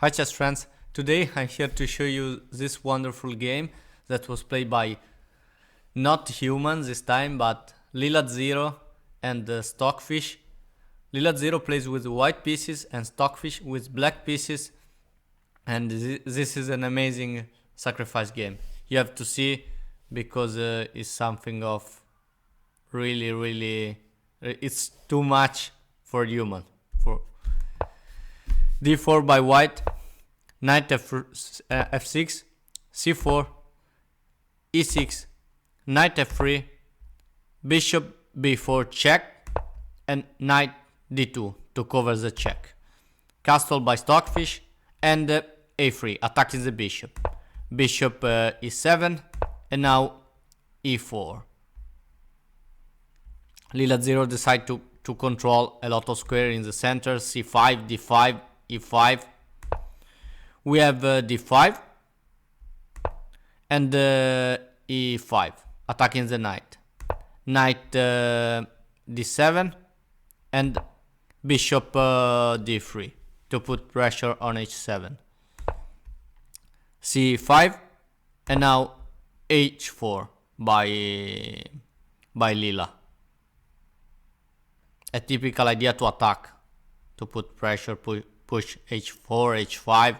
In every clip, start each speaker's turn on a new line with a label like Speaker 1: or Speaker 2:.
Speaker 1: Hi chess friends, today I'm here to show you this wonderful game that was played by not humans this time, but LEELA Zero and Stockfish. LEELA Zero plays with white pieces and Stockfish with black pieces, and this is an amazing sacrifice game. You have to see because it's something of really it's too much for human. For d4 by white, knight f6, c4, e6, knight f3, bishop b4 check, and knight d2 to cover the check. Castle by Stockfish, and a3 attacking the bishop. Bishop e7, and now e4. LEELA Zero decide to control a lot of square in the center, c5, d5, e5. We have d5 and e5 attacking the knight. Knight d7 and bishop d3 to put pressure on h7. c5 and now h4 by LEELA. A typical idea to attack, to put pressure, push h4, h5.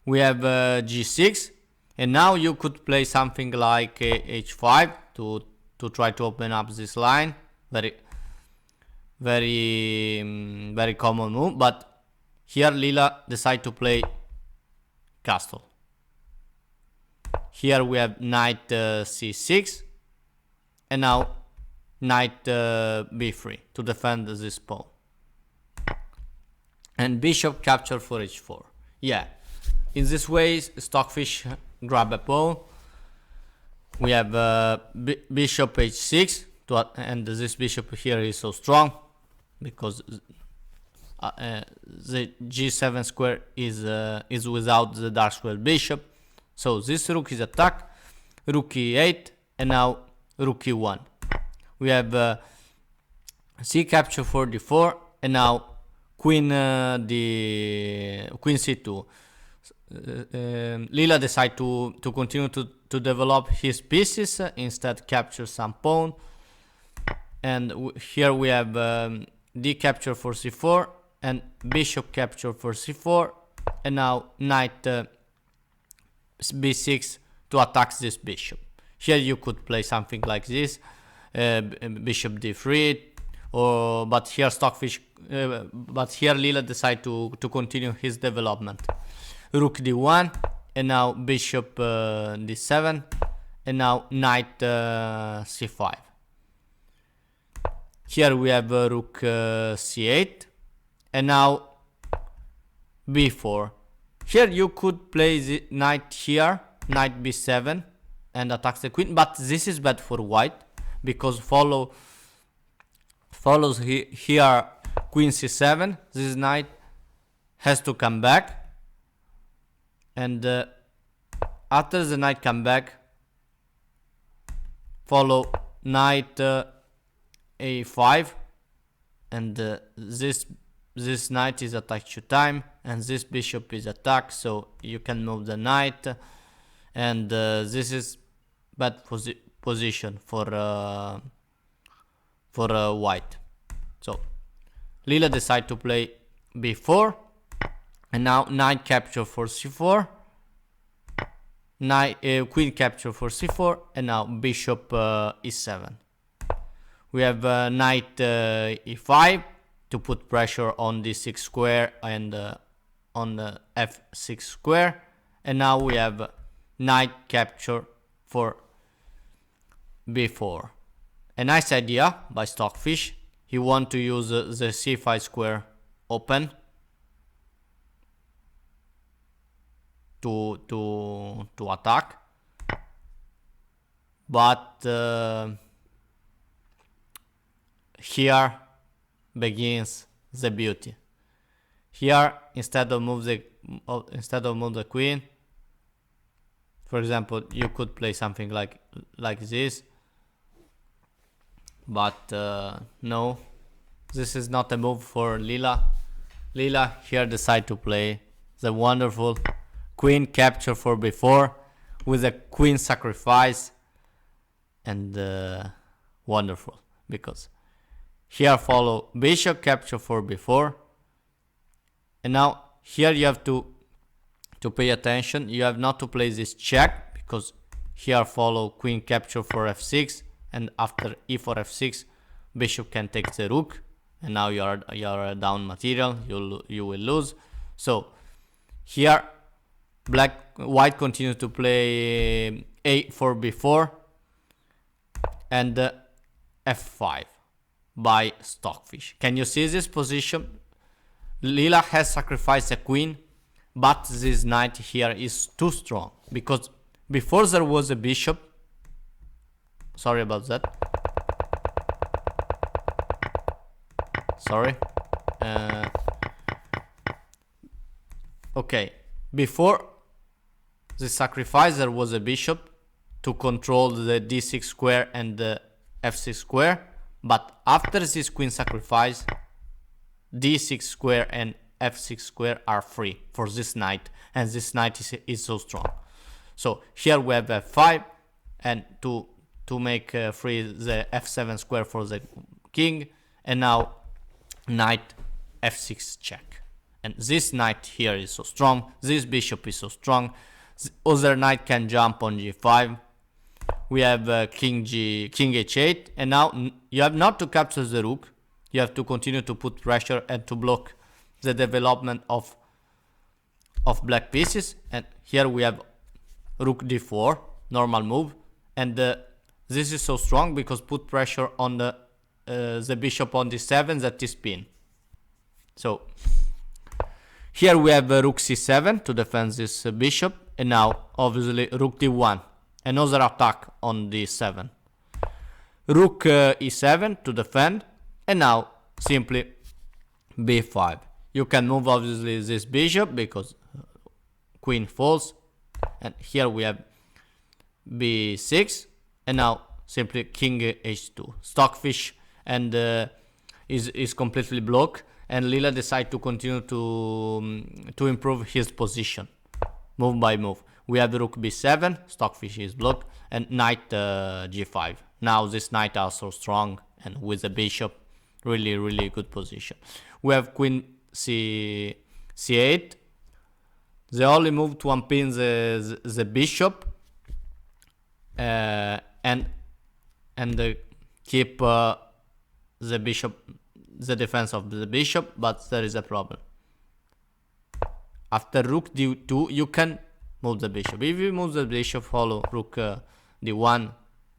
Speaker 1: We have g6, and now you could play something like h5 to try to open up this line. Very common move, but here LEELA decide to play castle. Here we have knight c6, and now knight b3 to defend this pawn. And bishop capture for h4. Yeah, in this way Stockfish grab a pawn. We have bishop h6 and this bishop here is so strong because the g7 square is without the dark square bishop. So this rook is attacked, rook e8, and now rook e1. We have c capture for d4, and now queen c2. LEELA decide to continue to develop his pieces, instead capture some pawn, and here we have d capture for c4 and bishop capture for c4, and now knight b6 to attack this bishop. Here you could play something like this, bishop d3, but here LEELA decide to continue his development. Rook d1, and now bishop d7, and now knight c5. Here we have rook c8, and now b4. Here you could play the knight here, knight b7, and attack the queen, but this is bad for white because follows here queen c7. This knight has to come back, and after the knight come back, follow knight a5, and this knight is attacked 2 times, and this bishop is attacked, so you can move the knight, and this is bad position for white. So LEELA decide to play b4, and now knight capture for c4, queen capture for c4, and now bishop e7. We have knight e5 to put pressure on d6 square and on the f6 square, and now we have knight capture for b4. A nice idea by Stockfish. He want to use the c5 square open to attack, but here begins the beauty. Here, instead of move the queen, for example, you could play something like this, but no, this is not a move for LEELA. LEELA here decide to play the wonderful queen capture for b4 with a queen sacrifice, and wonderful, because here follow bishop capture for b4, and now here you have to pay attention. You have not to play this check, because here follow queen capture for f6, and after e4 f6 bishop can take the rook, and now you are down material. You will lose. So here white continues to play a for b4 and f5 by Stockfish. Can you see this position? LEELA has sacrificed a queen, but this knight here is too strong, because before there was a bishop. Sorry about that. Sorry. Okay, before the sacrifice there was a bishop to control the d6 square and the f6 square, but after this queen sacrifice, d6 square and f6 square are free for this knight, and this knight is so strong. So here we have f5, and to make free the f7 square for the king, and now knight f6 check. And this knight here is so strong, this bishop is so strong, the other knight can jump on g5. We have king h8, and now you have not to capture the rook. You have to continue to put pressure and to block the development of black pieces. And here we have rook d4, normal move, and this is so strong because put pressure on the bishop on d7 that is pinned. So here we have rook c7 to defend this bishop, and now obviously rook d1, another attack on d7. Rook e7 to defend, and now simply b5. You can move obviously this bishop because queen falls, and here we have b6, and now simply king h2. Stockfish and is completely blocked, and LEELA decide to continue to improve his position move by move. We have rook b7, Stockfish is blocked, and knight g5. Now this knight are so strong, and with the bishop, really good position. We have queen c8. The only move to unpin the bishop and keep the bishop, the defense of the bishop, but there is a problem. After rook d2, you can move the bishop. If you move the bishop, follow rook d1,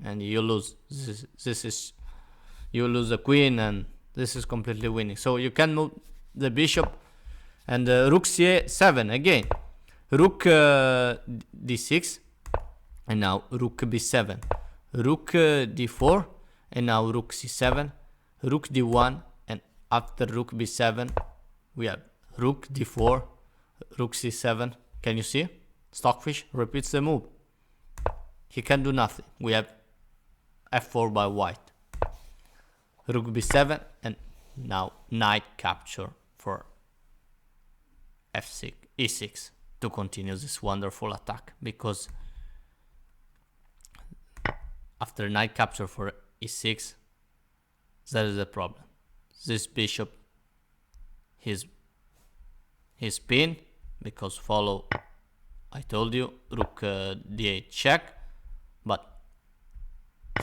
Speaker 1: and you lose. This is you lose the queen, and this is completely winning. So you can move the bishop, and rook c7 again. Rook d6, and now rook b7. Rook d4, and now rook c7. Rook d1, and after rook b7, we have rook d4, rook c7. Can you see? Stockfish repeats the move. He can do nothing. We have f4 by white. Rook b7, and now knight capture for f6, e6 to continue this wonderful attack, because after knight capture for e6, there is a problem. This bishop is pinned because follow, I told you, rook d8 check, but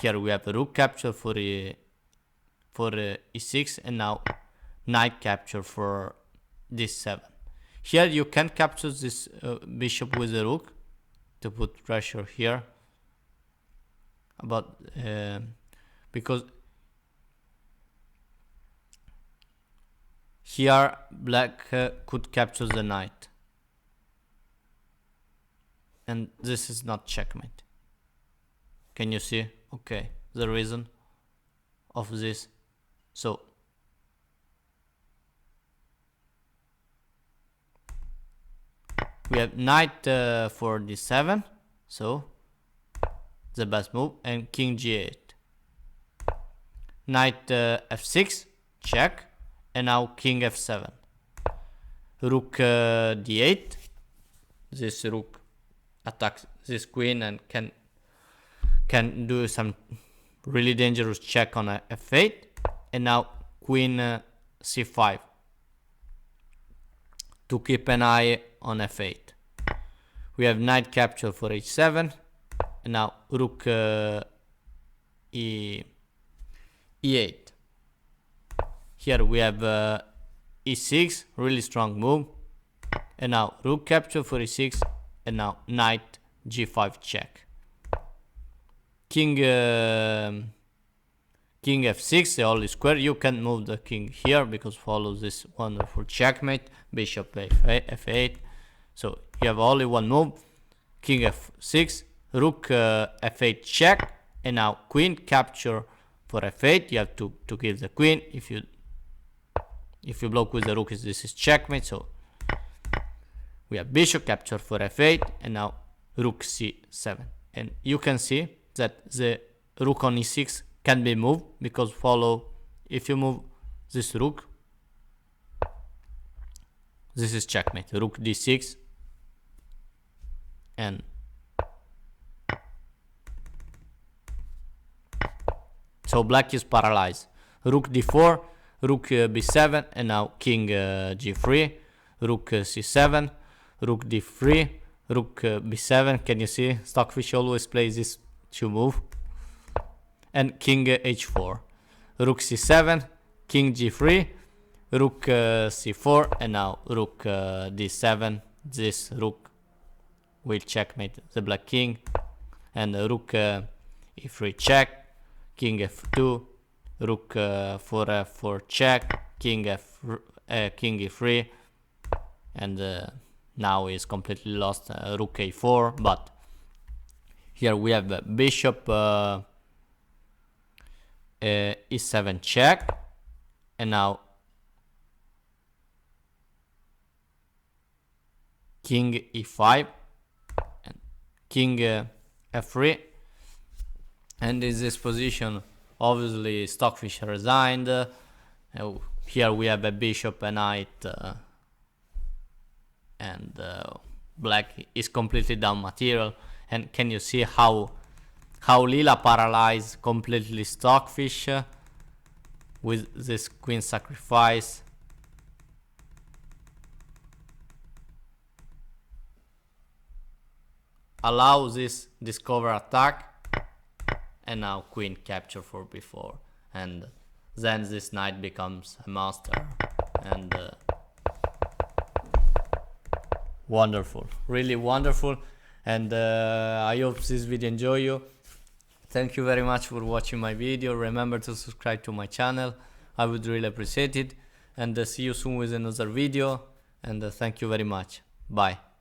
Speaker 1: here we have a rook capture for e6, and now knight capture for d7. Here you can capture this bishop with the rook to put pressure here, but because here black could capture the knight, and this is not checkmate. Can you see? Okay, the reason of this. So we have knight for d7, so the best move, and king g8. Knight f6 check, and now king f7. rook d8. This rook attacks this queen and can do some really dangerous check on f8. And now queen c5 to keep an eye on f8. We have knight capture for h7, and now rook e8. Here we have e6, really strong move, and now rook capture for e6, and now knight g5 check. King f6, the only square. You can move the king here because follows this wonderful checkmate. Bishop f8. So you have only one move. King f6, rook f8 check, and now queen capture for f8. You have to kill the queen. If you block with the rook, this is checkmate. So we have bishop capture for f8, and now rook c7. And you can see that the rook on e6 can be moved because if you move this rook, this is checkmate. Rook d6, and so black is paralyzed. Rook d4, rook b7, and now king g3, rook c7, rook d3, rook b7. Can you see? Stockfish always plays this two move. And king h4, rook c7, king g3, rook c4, and now rook d7. This rook will checkmate the black king, and rook e3 check, king f2, rook 4f4 check, king e3, and now is completely lost. Rook a4, but here we have bishop e7 check, and now king e5 and king f3. And in this position, obviously Stockfish resigned. Here we have a bishop, a knight, and black is completely down material. And can you see how LEELA paralyzed completely Stockfish with this queen sacrifice? Allow this discover attack, and now queen capture for b4, and then this knight becomes a master. And wonderful, really wonderful. And I hope this video enjoy you. Thank you very much for watching my video. Remember to subscribe to my channel, I would really appreciate it. And see you soon with another video, and thank you very much. Bye.